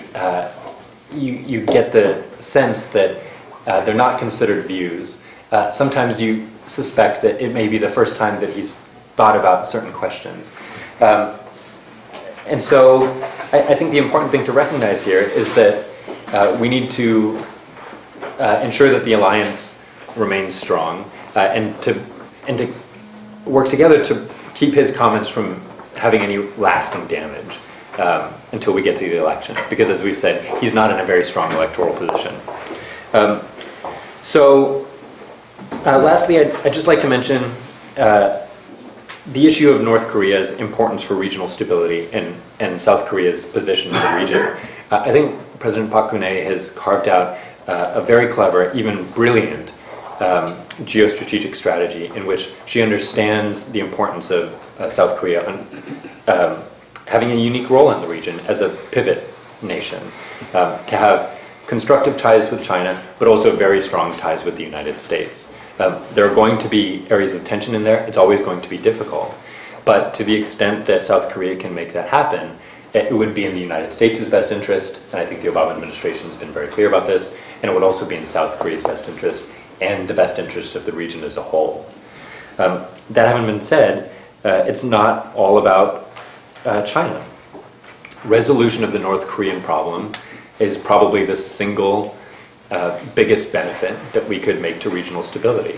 you get the sense that they're not considered views. Sometimes you suspect that it may be the first time that he's thought about certain questions. And so I think the important thing to recognize here is that we need to ensure that the alliance remains strong and to work together to keep his comments from having any lasting damage until we get to the election. Because as we've said, he's not in a very strong electoral position. Lastly, I'd just like to mention the issue of North Korea's importance for regional stability and South Korea's position in the region. I think President Park Geun-hye has carved out a very clever, even brilliant geostrategic strategy in which she understands the importance of South Korea having a unique role in the region as a pivot nation, to have constructive ties with China, but also very strong ties with the United States. There are going to be areas of tension in there. It's always going to be difficult. But to the extent that South Korea can make that happen It would be in the United States' best interest, and I think the Obama administration has been very clear about this, and it would also be in South Korea's best interest and the best interest of the region as a whole. That having been said, it's not all about China. Resolution of the North Korean problem is probably the single biggest benefit that we could make to regional stability.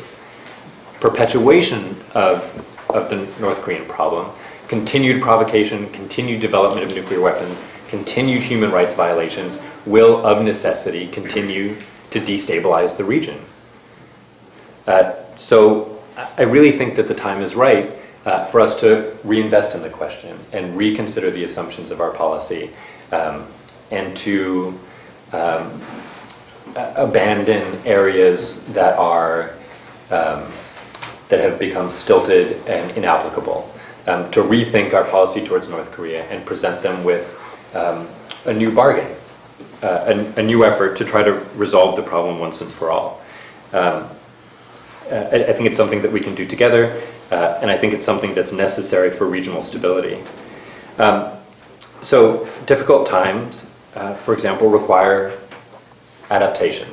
Perpetuation of the North Korean problem, continued provocation, continued development of nuclear weapons, continued human rights violations will, of necessity, continue to destabilize the region. So I really think that the time is right for us to reinvest in the question and reconsider the assumptions of our policy and to abandon areas that are that have become stilted and inapplicable, to rethink our policy towards North Korea and present them with a new bargain, a new effort to try to resolve the problem once and for all. I think it's something that we can do together, and I think it's something that's necessary for regional stability. So difficult times, for example, require adaptation.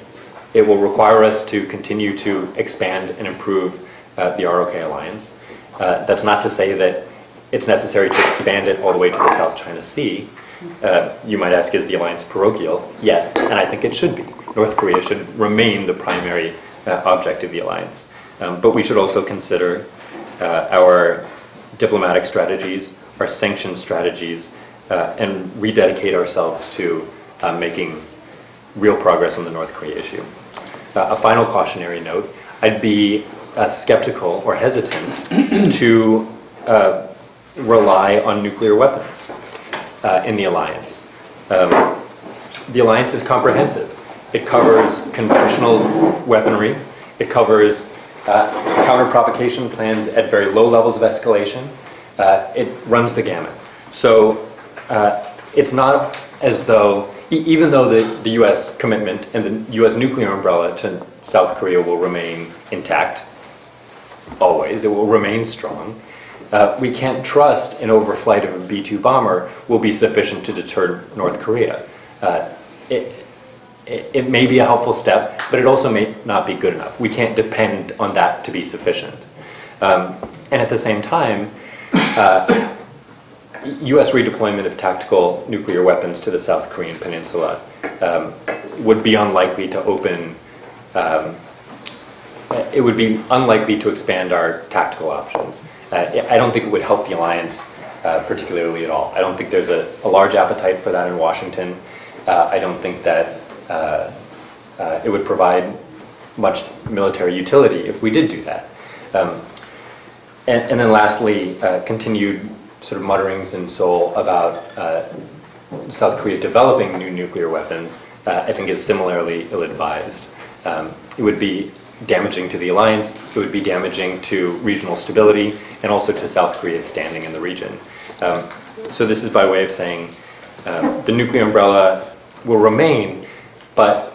It will require us to continue to expand and improve the ROK alliance. That's not to say that it's necessary to expand it all the way to the South China Sea. You might ask, is the alliance parochial? Yes, and I think it should be. North Korea should remain the primary object of the alliance. But we should also consider our diplomatic strategies, our sanction strategies, and rededicate ourselves to making real progress on the North Korea issue. A final cautionary note, I'd be skeptical or hesitant to rely on nuclear weapons in the alliance. The alliance is comprehensive. It covers conventional weaponry. It covers counter-provocation plans at very low levels of escalation. It runs the gamut. So it's not as though, even though the U.S. commitment and the U.S. nuclear umbrella to South Korea will remain intact, always, it will remain strong, we can't trust an overflight of a B-2 bomber will be sufficient to deter North Korea. It may be a helpful step, but it also may not be good enough. We can't depend on that to be sufficient. And at the same time, U.S. redeployment of tactical nuclear weapons to the South Korean peninsula would be unlikely to open, it would be unlikely to expand our tactical options. I don't think it would help the alliance particularly at all. I don't think there's a large appetite for that in Washington. I don't think that it would provide much military utility if we did do that. And then lastly, continued sort of mutterings in Seoul about South Korea developing new nuclear weapons, I think is similarly ill-advised. It would be damaging to the alliance, it would be damaging to regional stability, and also to South Korea's standing in the region. So this is by way of saying the nuclear umbrella will remain, but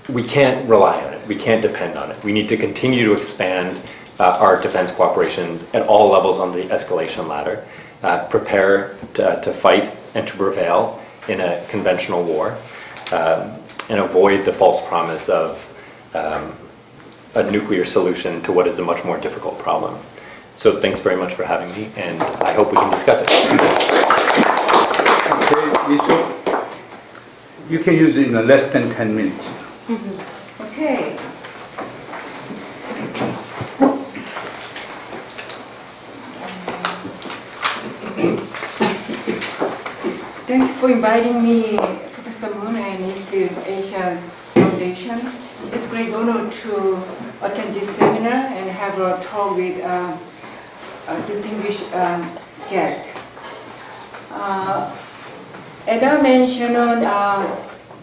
we can't rely on it, we can't depend on it. We need to continue to expand our defense cooperations at all levels on the escalation ladder, prepare to fight and to prevail in a conventional war, and avoid the false promise of a nuclear solution to what is a much more difficult problem. So thanks very much for having me, and I hope we can discuss it. Okay, Lisa, you can use it in less than 10 minutes. Mm-hmm. Okay. Thank you for inviting me, Professor Moon and East Asia Foundation. It's a great honor to attend this seminar and have a talk with a distinguished guest. As I mentioned,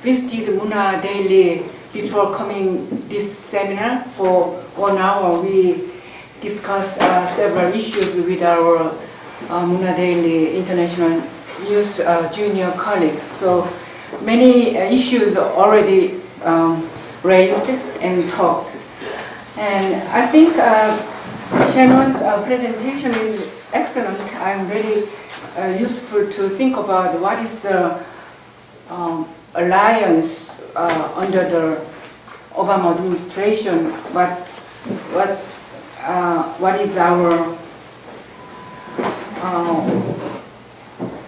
visited Muna daily before coming this seminar for 1 hour. We discussed several issues with our Muna Daily International Youth Junior colleagues. So many issues already raised and talked. And I think Shannon's presentation is excellent. I'm very useful to think about what is the alliance under the Obama administration. What is our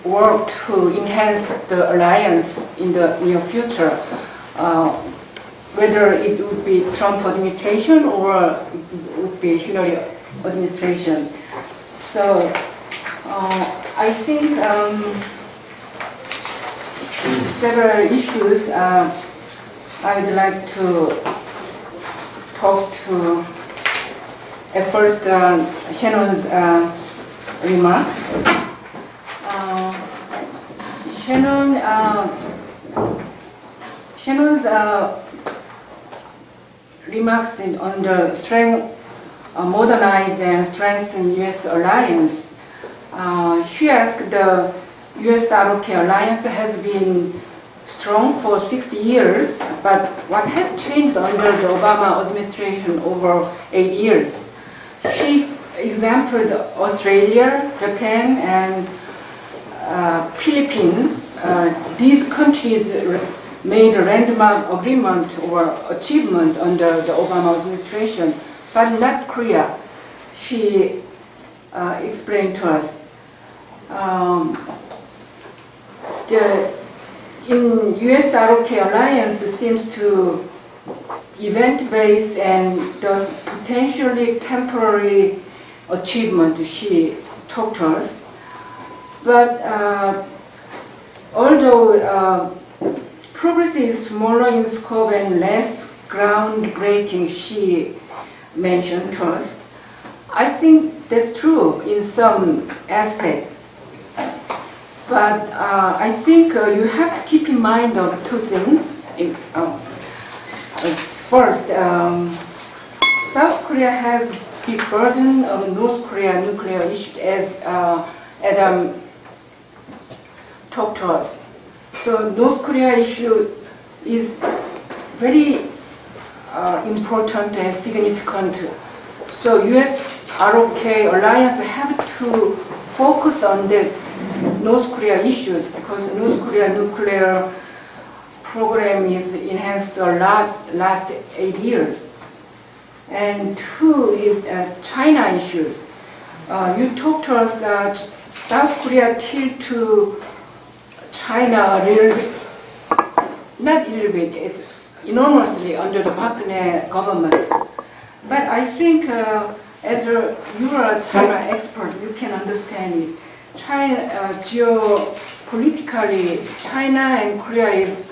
work to enhance the alliance in the near future, whether it would be Trump administration or it would be Hillary administration. So I think several issues I would like to talk to. At first, Shannon's remarks. Shannon's remarks on the modernize and strengthen U.S. alliance. She asked the U.S.-ROK alliance has been strong for 60 years, but what has changed under the Obama administration over 8 years? She exampled Australia, Japan, and Philippines. These countries made a landmark agreement or achievement under the Obama administration, but not Korea. She explained to us. In U.S.-ROK alliance seems to event-based and thus potentially temporary achievement, she talked to us. But although progress is smaller in scope and less groundbreaking, she mentioned to us, I think that's true in some aspect. But I think you have to keep in mind of two things. First, South Korea has the burden of North Korea nuclear issue, as Adam talked to us. So North Korea issue is very important and significant. So U.S.-ROK alliance have to focus on the North Korea issues, because North Korea nuclear program is enhanced a lot last 8 years. And two is China issues. You talked to us that South Korea tilt to China a little bit, not a little bit, it's enormously under the Park Geun-hye government. But I think you are a China expert, you can understand it. China, geopolitically, China and Korea is,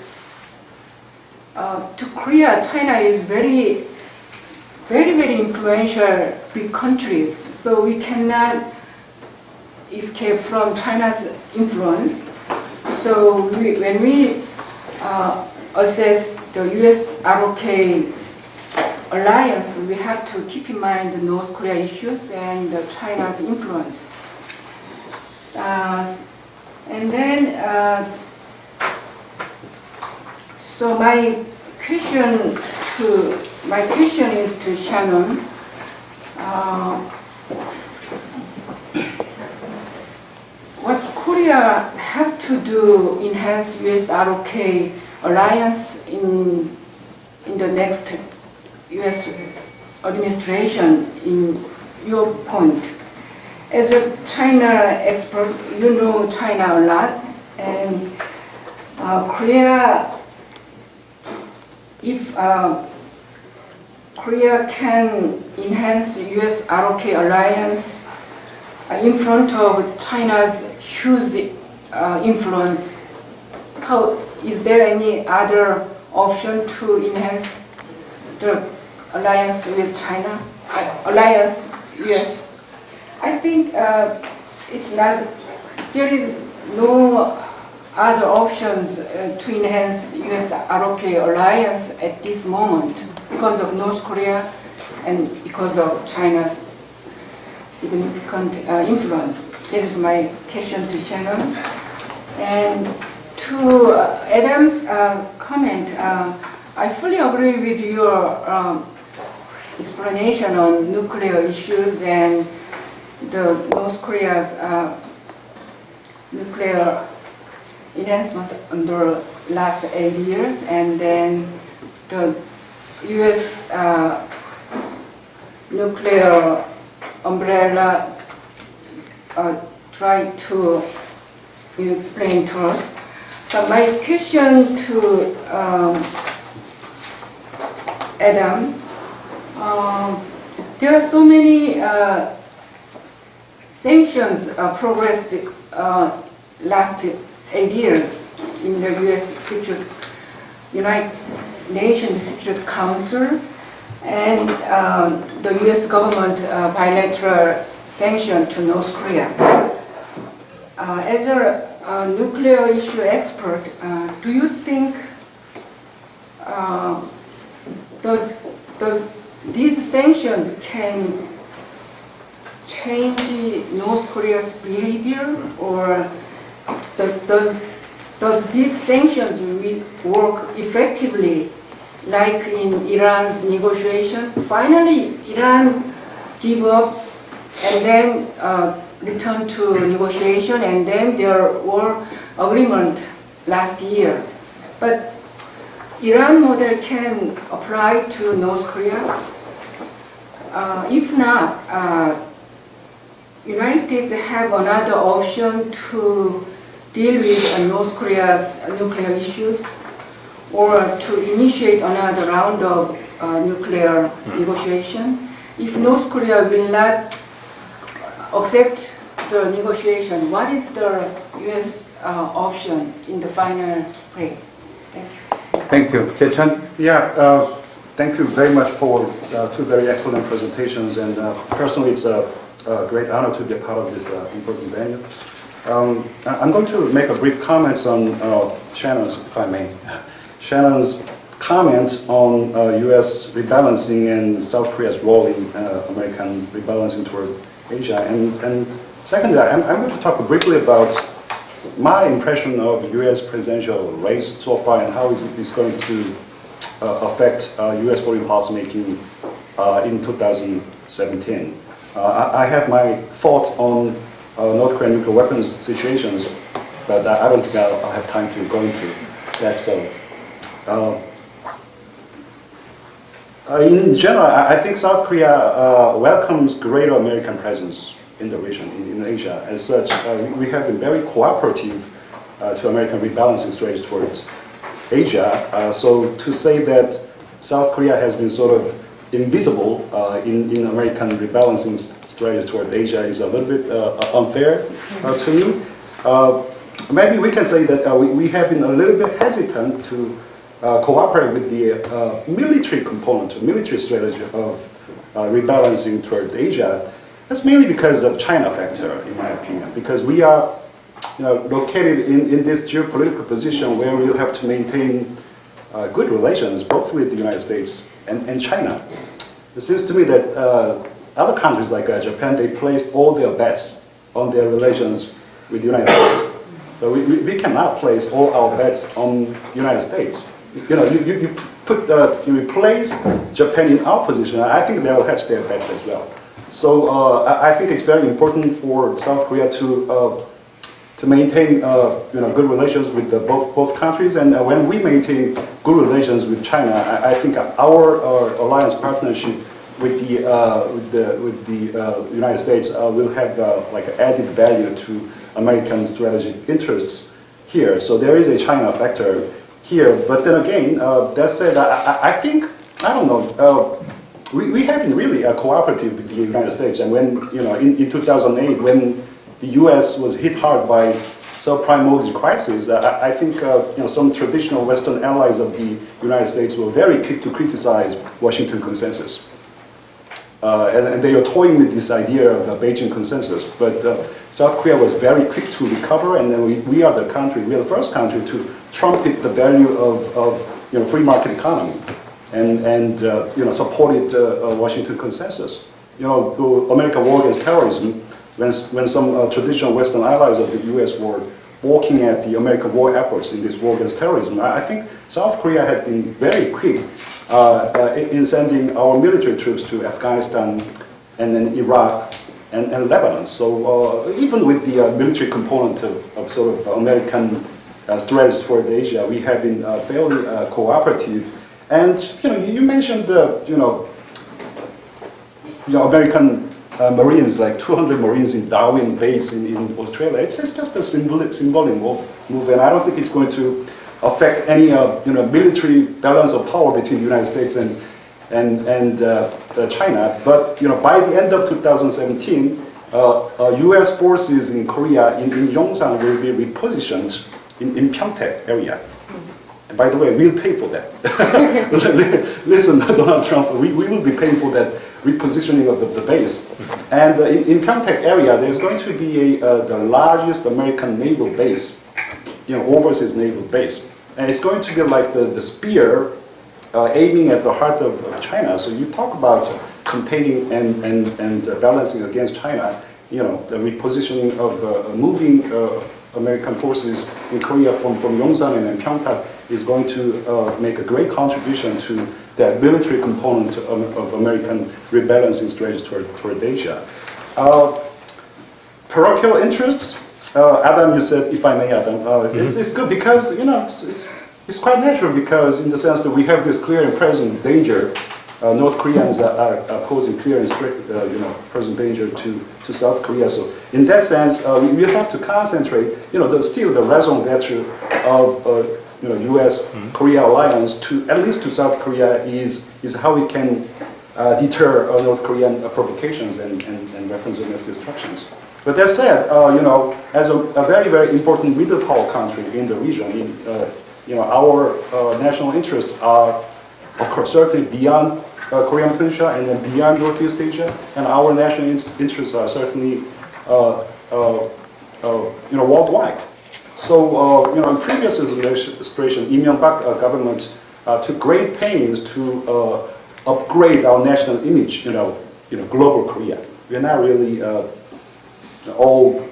to Korea, China is very, very, very influential big countries. So we cannot escape from China's influence. So when we assess the U.S.-ROK alliance, we have to keep in mind the North Korea issues and China's influence. And then, so my question is to Shannon. What Korea have to do enhance U.S.-ROK alliance in the next U.S. administration, in your point? As a China expert, you know China a lot, and Korea, if Korea can enhance U.S.-ROK alliance in front of China's huge influence, is there any other option to enhance the alliance with China? Alliance, yes. I think it's not, there is no other options to enhance U.S.-ROK alliance at this moment because of North Korea and because of China's significant influence. That is my question to Shannon. And to Adam's comment, I fully agree with your explanation on nuclear issues and the North Korea's nuclear enhancement under last 8 years, and then the U.S. Nuclear umbrella try to explain to us. But my question to Adam, there are so many sanctions progressed last 8 years in the United Nations Security Council, and the U.S. government bilateral sanction to North Korea. As a nuclear issue expert, do you think these sanctions can change North Korea's behavior, or does these sanctions work effectively, like in Iran's negotiation? Finally, Iran give up and then return to negotiation, and then there were agreement last year. But Iran model can apply to North Korea. If not, United States have another option to deal with North Korea's nuclear issues, or to initiate another round of nuclear negotiation. If North Korea will not accept the negotiation, what is the U.S. option in the final phase? Thank you. Thank you. Jae-chan? Yeah, thank you very much for two very excellent presentations, and personally it's a great honor to be a part of this important venue. I'm going to make a brief comment on Shannon's, if I may. Shannon's comment on U.S. rebalancing and South Korea's role in American rebalancing toward Asia. And secondly, I'm going to talk briefly about my impression of the U.S. presidential race so far and how it's going to affect U.S. foreign policy making in 2017. I have my thoughts on North Korean nuclear weapons situations, but I don't think I'll have time to go into that. So, in general, I think South Korea welcomes greater American presence in the region, in Asia. As such, we have been very cooperative to American rebalancing strategy towards Asia. So to say that South Korea has been sort of invisible in American rebalancing strategy toward Asia is a little bit unfair to me. Maybe we can say that we have been a little bit hesitant to cooperate with the military component, military strategy of rebalancing toward Asia. That's mainly because of China factor, in my opinion, because we are located in this geopolitical position where we have to maintain good relations both with the United States and China. It seems to me that other countries like Japan, they placed all their bets on their relations with the United States. But we cannot place all our bets on the United States. You place Japan in our position, I think they will hedge their bets as well. So I think it's very important for South Korea to maintain good relations with both countries, and when we maintain good relations with China, I think our alliance partnership with the United States will have like added value to American strategic interests here. So there is a China factor here, but then again, that said, I think, I don't know, we have been really cooperative with the United States, and when, in 2008, when the US was hit hard by subprime mortgage crisis, I think, some traditional Western allies of the United States were very quick to criticize Washington consensus. And they are toying with this idea of the Beijing consensus, but South Korea was very quick to recover, and then we are the country, we are the first country to trumpet the value of free market economy, and supported Washington consensus. America war against terrorism, when some traditional Western allies of the U.S. were balking at the American war efforts in this war against terrorism, I think South Korea had been very quick in sending our military troops to Afghanistan and then Iraq and Lebanon. So even with the military component of sort of American strategy toward Asia, we have been fairly cooperative. And you mentioned American Marines, like 200 Marines in Darwin base in Australia. It's just a symbolic move, and I don't think it's going to affect any military balance of power between the United States and China. But by the end of 2017, U.S. forces in Korea in Yongsan will be repositioned in Pyeongtaek area. And by the way, we'll pay for that. Listen, Donald Trump, we will be paying for that repositioning of the base. And in Pyeongtaek area, there's going to be the largest American naval base, overseas naval base. And it's going to be like the spear aiming at the heart of China. So you talk about containing and balancing against China, the repositioning of moving American forces in Korea from Yongsan and Pyeongtaek is going to make a great contribution to that military component of American rebalancing strategy toward Asia. Parochial interests, Adam, you said, if I may, Adam, it's good because, it's quite natural because in the sense that we have this clear and present danger. North Koreans are posing clear and present danger to South Korea. So in that sense, we have to concentrate, still the raison d'etre of U.S.-Korea alliance at least to South Korea is how we can deter North Korean provocations and weapons of mass destructions. But that said, as a very, very important middle power country in the region, our national interests are, of course, certainly beyond Korean Peninsula and then beyond Northeast Asia, and our national interests are certainly, worldwide. So, in previous administration, Lee Myung-bak government took great pains to upgrade our national image, global Korea. We're not really all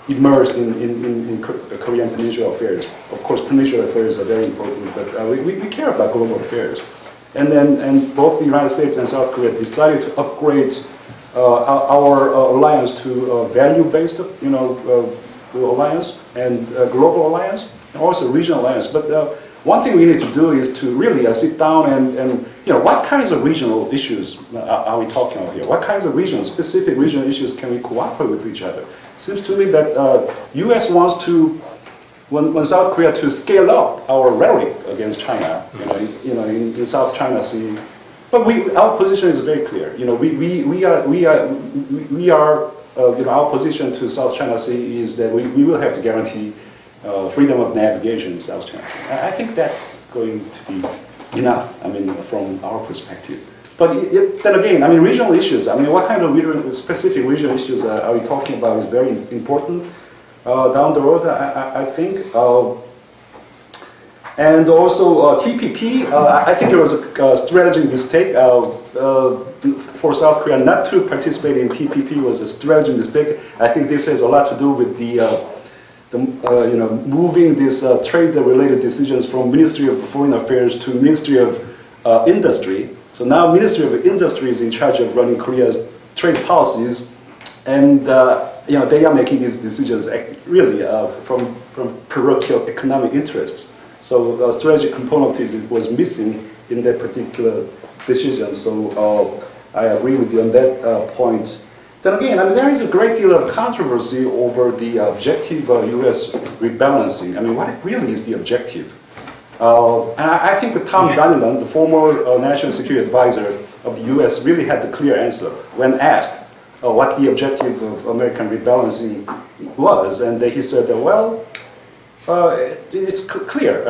immersed in Korean Peninsula affairs. Of course, Peninsula affairs are very important, but we care about global affairs. And both the United States and South Korea decided to upgrade our alliance to a value-based, alliance and global alliance, and also regional alliance. But one thing we need to do is to really sit down and what kinds of regional issues are we talking about here? What kinds of specific regional issues can we cooperate with each other? Seems to me that U.S. wants to, when South Korea to scale up our rhetoric against China, in South China Sea. But our position is very clear. Our position to South China Sea is that we will have to guarantee freedom of navigation in South China Sea. I think that's going to be enough. From our perspective. But then again, regional issues. What kind of specific regional issues are we talking about is very important down the road. I think. And also TPP, I think it was a strategic mistake for South Korea not to participate in TPP was a strategic mistake. I think this has a lot to do with moving these trade-related decisions from Ministry of Foreign Affairs to Ministry of Industry. So now Ministry of Industry is in charge of running Korea's trade policies, and they are making these decisions really from parochial economic interests. So the strategic component was missing in that particular decision. So I agree with you on that point. Then again, there is a great deal of controversy over the objective U.S. rebalancing. What really is the objective? And I think Tom Donilon, the former National Security Advisor of the U.S., really had the clear answer when asked what the objective of American rebalancing was. And he said, it's clear.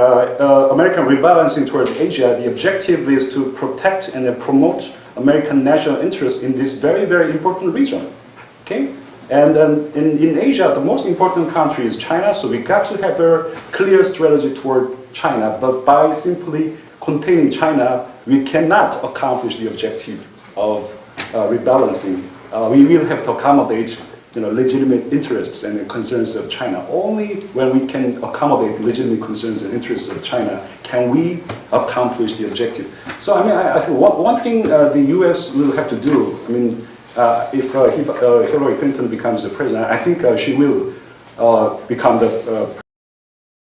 American rebalancing toward Asia, the objective is to protect and promote American national interests in this very, very important region. Okay? And then in Asia, the most important country is China, so we got to have a clear strategy toward China. But by simply containing China, we cannot accomplish the objective of rebalancing. We will have to accommodate legitimate interests and concerns of China. Only when we can accommodate legitimate concerns and interests of China can we accomplish the objective. So I think one thing the U.S. will have to do, if Hillary Clinton becomes the president, I think she will become the